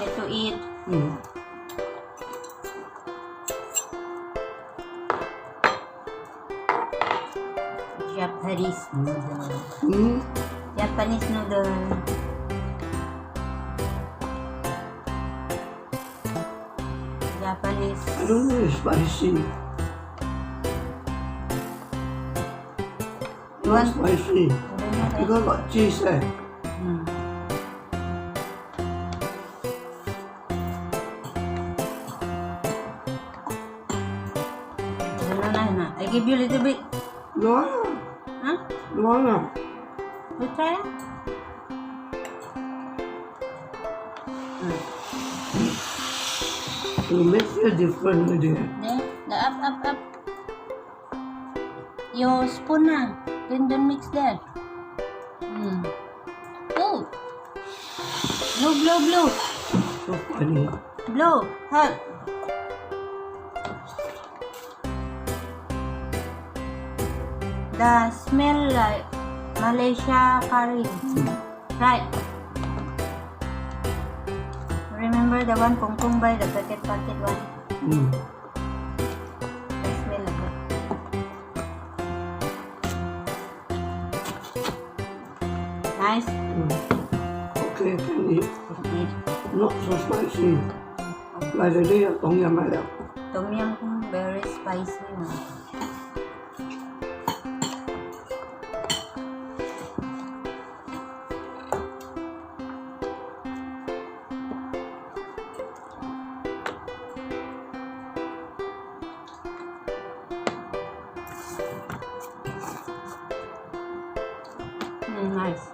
Easy to eat. Japanese noodle. Japanese noodle. Japanese. I don't know, it's spicy. Not spicy. Because got cheese there. I give you a little bit. No. Huh? No. You try it? It makes a difference with it. There. The up. Your spoon na. Then mix that. Oh. Blow. So funny. Blow. Help. The smell like Malaysia curry. Right. Remember the one Kung Kung by the packet one? The smell of it. Nice. Okay, can eat. Not so spicy. Like the day of Tom Yum like that. Tom Yum very spicy. Nice.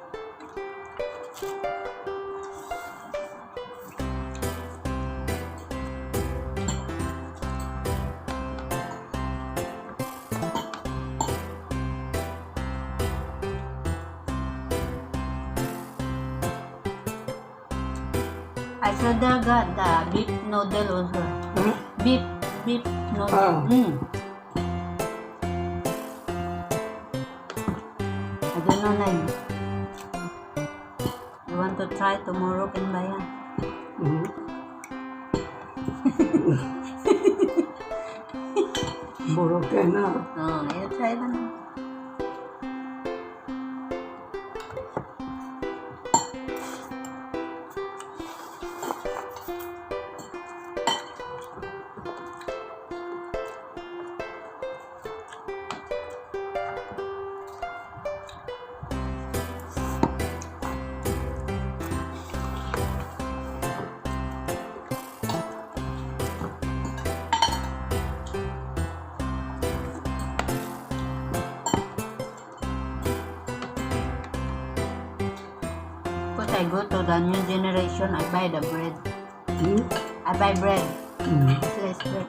I saw got the beef noodle also. Huh? Beef noodle. I don't know name. You want to try tomorrow? Can buy yan. Moroccan na. Oh, you try ba na? I go to the new generation, I buy the bread. I buy bread. Sliced bread.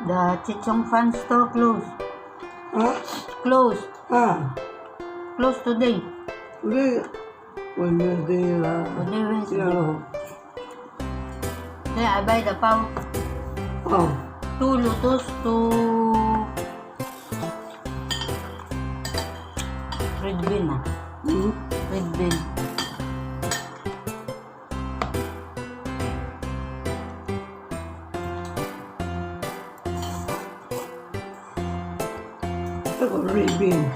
The Chichong Fan store closed. Huh? Closed. Ah, Closed today. today, Wednesday, Today, Wednesday. yeah, Kaya I buy the pau. oh, 2 Lotus, 2 red bean ah. Red bean. I got red bean.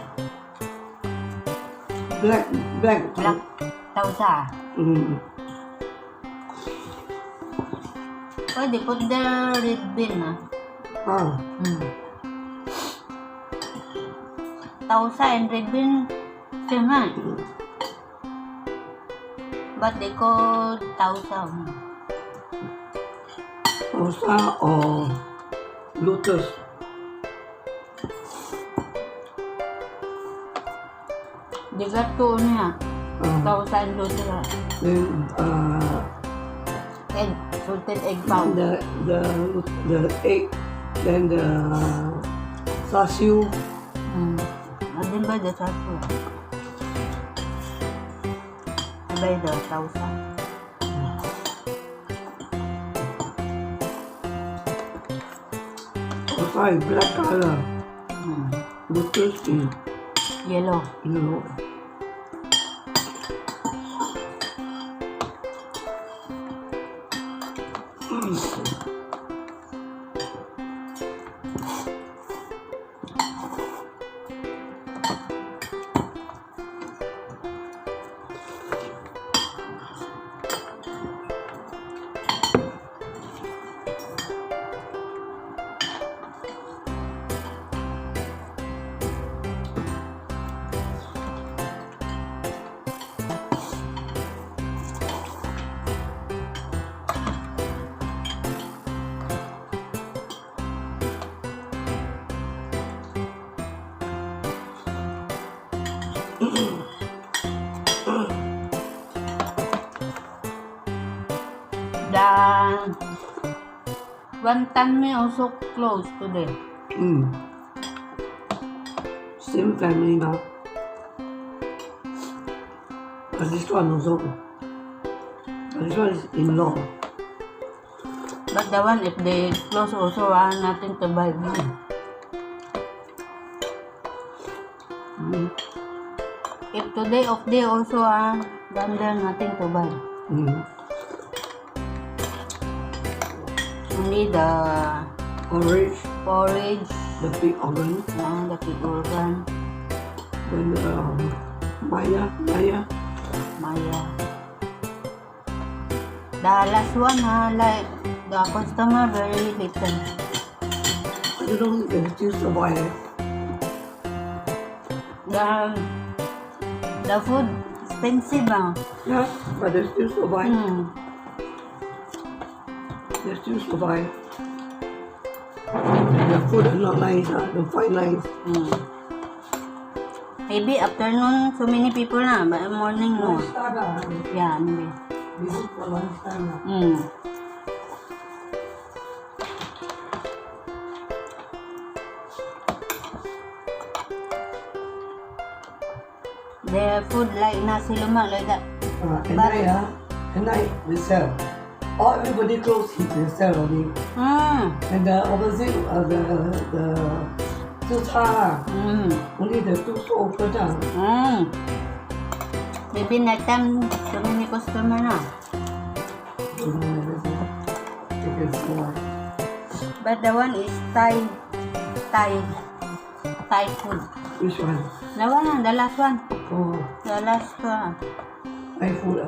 Black. Black. Tausa. Pwede put the red bean ah. Ah, Tausa and red bean same ah. But they call Tausa. Osa or Lotus. They got two niya. Ah, Tausa and Lotus ah. then, Egg. Salted egg pound. the egg, then the sasiu. Adin ba the sasu? I buy the Tausa. Osa is black color. Lotus is Yellow. yellow. The Wantan me also closed today. Same family now. But this one also. But this one is in-law. But the one if they close also nothing to buy. If today off day also there nothing to buy. Only the Orange, porridge, the big organ, the pig organ, then Maya. Maya. The last one like the customer very little. I don't know if they still survive. The food expensive Yeah, but they still survive. They still survive. The food is not nice, don't find nice. Maybe afternoon so many people na, but morning no. Lunchtime, Yeah, maybe. we look for lunchtime. Their food like nasi lemak like that. At night they sell. All everybody close, they sell only. And the opposite, the Zucha, only the two so open. Maybe next time so many customer na. But the one is Thai food. Which one? The one, the last one. Oh, The last one. Thai food.